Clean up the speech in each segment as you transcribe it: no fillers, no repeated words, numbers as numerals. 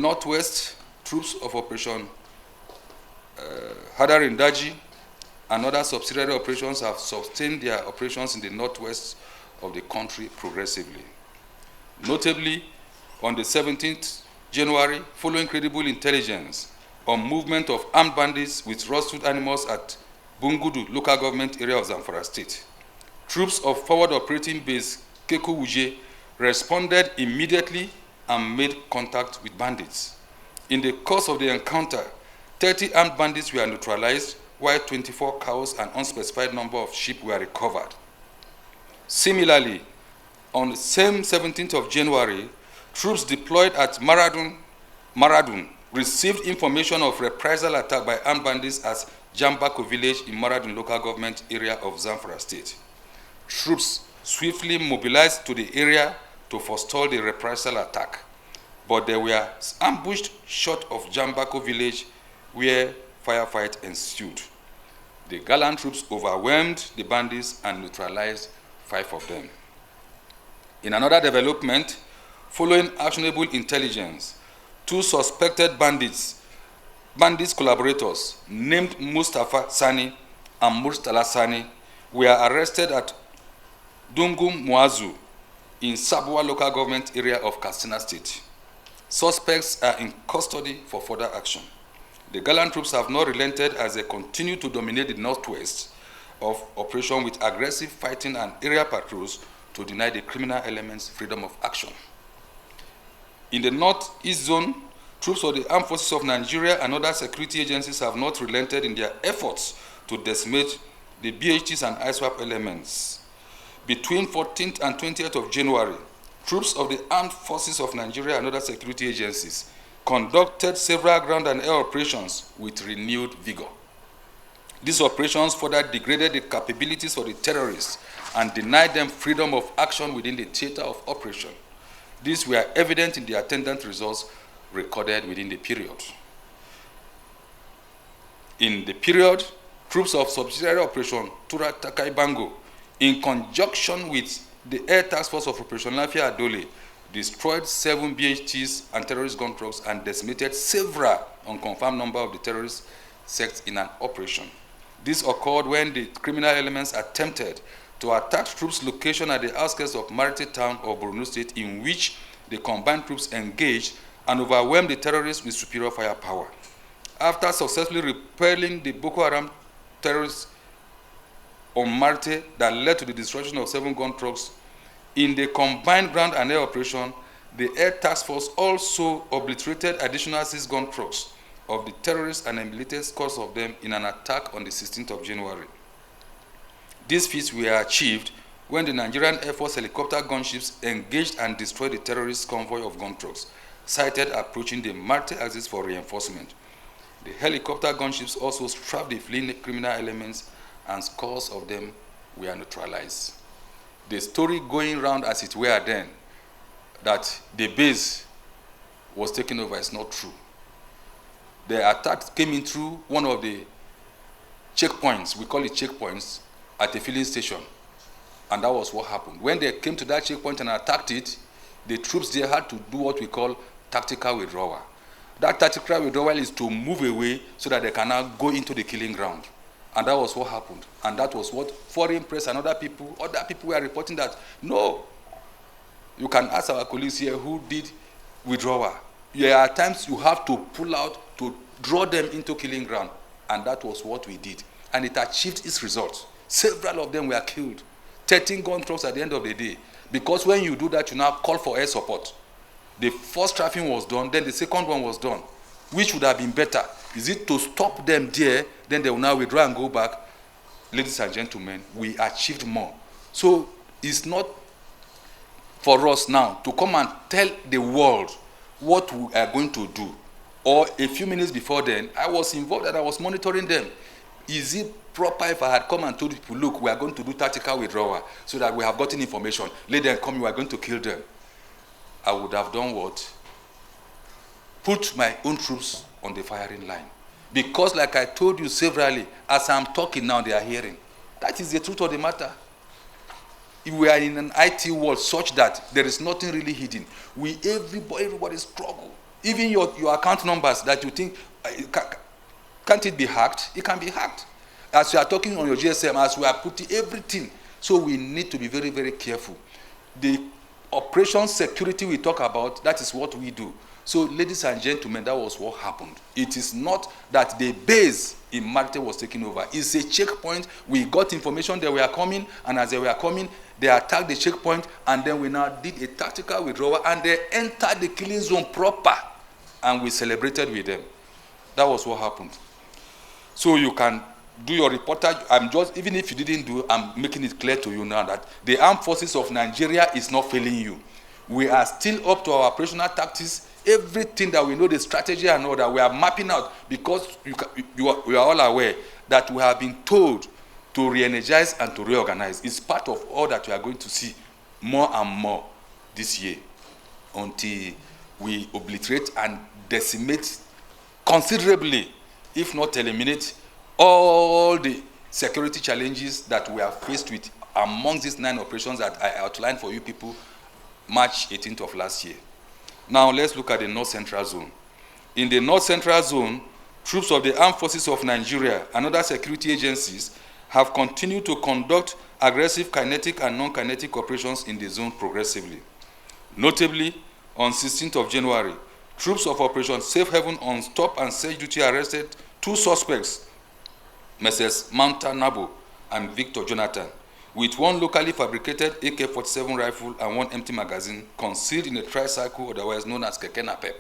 northwest, troops of Operation Hadarin Daji and other subsidiary operations have sustained their operations in the northwest of the country progressively. Notably, on the 17th January, following credible intelligence on movement of armed bandits with rusted animals at Bungudu local government area of Zamfara state, troops of forward operating base Keku Wuje responded immediately and made contact with bandits. In the course of the encounter, 30 armed bandits were neutralized, while 24 cows and unspecified number of sheep were recovered. Similarly, on the same 17th of January, troops deployed at Maradun received information of reprisal attack by armed bandits at Jambako village in Maradun local government area of Zamfara state. Troops swiftly mobilized to the area to forestall the reprisal attack, but they were ambushed short of Jambako village where firefight ensued. The gallant troops overwhelmed the bandits and neutralized 5 of them. In another development, following actionable intelligence, 2 suspected bandits collaborators named Mustafa Sani and Murtala Sani were arrested at Dungum Muazu in Sabwa local government area of Katsina state. Suspects are in custody for further action. The gallant troops have not relented as they continue to dominate the northwest of operation with aggressive fighting and area patrols to deny the criminal elements freedom of action. In the northeast zone, troops of the armed forces of Nigeria and other security agencies have not relented in their efforts to decimate the BHTs and ISWAP elements. Between 14th and 20th of January, troops of the armed forces of Nigeria and other security agencies conducted several ground and air operations with renewed vigor. These operations further degraded the capabilities of the terrorists and denied them freedom of action within the theater of operation. These were evident in the attendant results recorded within the period. In the period, troops of subsidiary operation Tura Takai Bango, in conjunction with the Air Task Force of Operation Lafia Adole, destroyed 7 BHTs and terrorist gun trucks and decimated several unconfirmed number of the terrorist sects in an operation. This occurred when the criminal elements attempted to attack troops' location at the outskirts of Marite town of Borno State, in which the combined troops engaged and overwhelmed the terrorists with superior firepower. After successfully repelling the Boko Haram terrorists on Marite that led to the destruction of 7 gun trucks, in the combined ground and air operation, the Air Task Force also obliterated additional 6 gun trucks of the terrorists and emulated scores of them in an attack on the 16th of January. These feats were achieved when the Nigerian Air Force helicopter gunships engaged and destroyed the terrorist convoy of gun trucks, sighted approaching the Marite axis for reinforcement. The helicopter gunships also struck the fleeing criminal elements, and scores of them were neutralized. The story going round as it were then, that the base was taken over, is not true. The attack came in through one of the checkpoints, we call it checkpoints, at a filling station. And that was what happened. When they came to that checkpoint and attacked it, the troops there had to do what we call tactical withdrawal. That tactical withdrawal is to move away so that they can now go into the killing ground. And that was what happened. And that was what foreign press and other people were reporting, that, no, you can ask our colleagues here who did withdrawal. There are times you have to pull out to draw them into killing ground. And that was what we did. And it achieved its results. Several of them were killed. 13 gun trucks at the end of the day. Because when you do that, you now call for air support. The first trafficking was done, then the second one was done. Which would have been better? Is it to stop them there, then they will now withdraw and go back? Ladies and gentlemen, we achieved more. So it's not for us now to come and tell the world what we are going to do. Or a few minutes before then, I was involved and I was monitoring them. Is it proper if I had come and told people, look, we are going to do tactical withdrawal so that we have gotten information, let them come, we are going to kill them? I would have done what? Put my own troops on the firing line. Because like I told you severally, as I'm talking now, they are hearing. That is the truth of the matter. If we are in an IT world such that there is nothing really hidden, everybody struggle Even your account numbers that you think, can't it be hacked? It can be hacked. As you are talking on your GSM, as we are putting everything. So we need to be very, very careful. The operation security we talk about, that is what we do. So ladies and gentlemen, that was what happened. It is not that the base in Marte was taken over. It's a checkpoint. We got information they were coming, and as they were coming, they attacked the checkpoint, and then we now did a tactical withdrawal, and they entered the killing zone proper, and we celebrated with them. That was what happened. So you can do your reportage. Even if you didn't do, I'm making it clear to you now that the armed forces of Nigeria is not failing you. We are still up to our operational tactics. Everything that we know, the strategy and all that, we are mapping out, because we are all aware that we have been told to re-energize and to reorganize. It's part of all that we are going to see more and more this year, until we obliterate and decimate considerably, if not eliminate, all the security challenges that we are faced with among these 9 operations that I outlined for you people March 18th of last year. Now let's look at the North Central Zone. In the North Central Zone, troops of the Armed Forces of Nigeria and other security agencies have continued to conduct aggressive kinetic and non-kinetic operations in the zone progressively. Notably, on 16th of January, troops of Operation Safe Haven on stop and search duty arrested 2 suspects, Messrs. Manta Nabo and Victor Jonathan, with 1 locally fabricated AK-47 rifle and 1 empty magazine concealed in a tricycle, otherwise known as Keke Napep.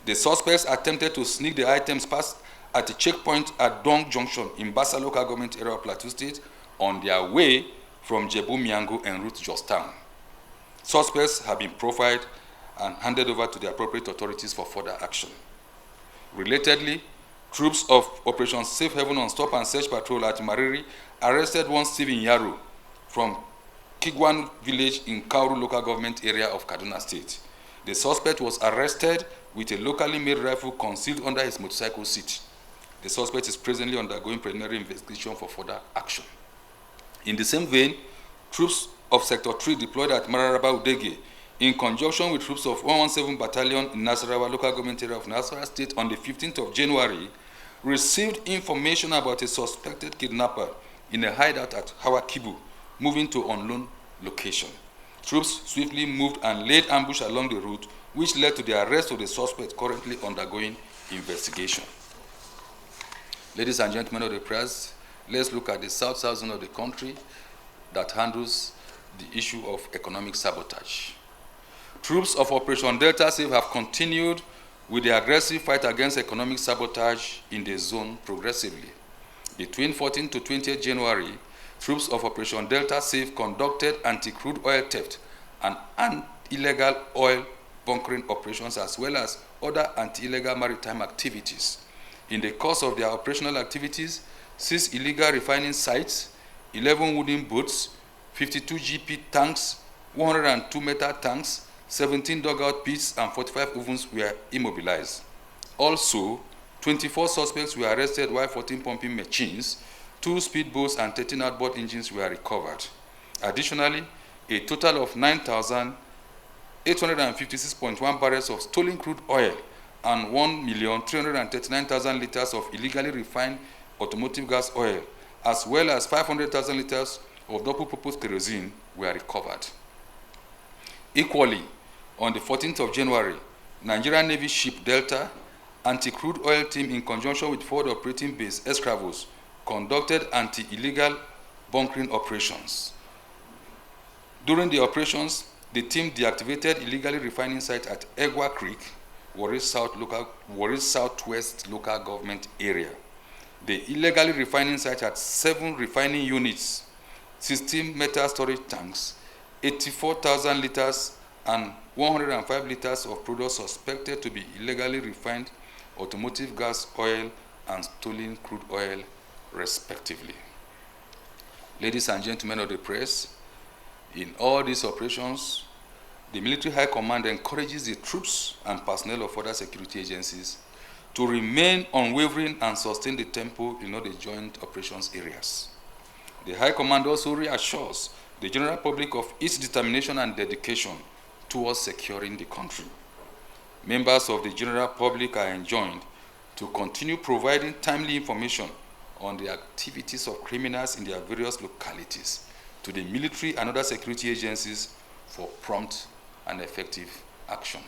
The suspects attempted to sneak the items past at a checkpoint at Dong Junction in Bassa local government area of Plateau State on their way from Jebu Miango en route Jostown. Suspects have been profiled and handed over to the appropriate authorities for further action. Relatedly, troops of Operation Safe Haven on stop and search patrol at Mariri arrested 1 Stephen Yaro from Kigwan village in Kauru local government area of Kaduna State. The suspect was arrested with a locally made rifle concealed under his motorcycle seat. The suspect is presently undergoing preliminary investigation for further action. In the same vein, troops of Sector 3 deployed at Mararaba Udege in conjunction with troops of 117 Battalion in Nasarawa local government area of Nasarawa State on the 15th of January received information about a suspected kidnapper in a hideout at Hawakibu, moving to unknown location. Troops swiftly moved and laid ambush along the route, which led to the arrest of the suspect currently undergoing investigation. Ladies and gentlemen of the press, let's look at the south-south zone of the country that handles the issue of economic sabotage. Troops of Operation Delta Safe have continued with the aggressive fight against economic sabotage in the zone progressively. Between 14th to 20th January, troops of Operation Delta Safe conducted anti-crude oil theft and illegal oil bunkering operations, as well as other anti-illegal maritime activities. In the course of their operational activities, 6 illegal refining sites, 11 wooden boats, 52 GP tanks, 102 metal tanks, 17 dugout pits, and 45 ovens were immobilized. Also, 24 suspects were arrested while 14 pumping machines, 2 speedboats, and 13 outboard engines were recovered. Additionally, a total of 9,856.1 barrels of stolen crude oil and 1,339,000 liters of illegally refined automotive gas oil, as well as 500,000 liters of double-purpose kerosene were recovered. Equally, on the 14th of January, Nigerian Navy ship Delta anti-crude oil team in conjunction with Forward Operating Base Escravos conducted anti-illegal bunkering operations. During the operations, the team deactivated illegally refining site at Egwa Creek, Warri Southwest local government area. The illegally refining site had 7 refining units, 16 metal storage tanks, 84,000 liters and 105 liters of products suspected to be illegally refined automotive gas oil and stolen crude oil, respectively. Ladies and gentlemen of the press, in all these operations, the Military High Command encourages the troops and personnel of other security agencies to remain unwavering and sustain the tempo in all the joint operations areas. The High Command also reassures the general public of its determination and dedication towards securing the country. Members of the general public are enjoined to continue providing timely information on the activities of criminals in their various localities to the military and other security agencies for prompt and effective action.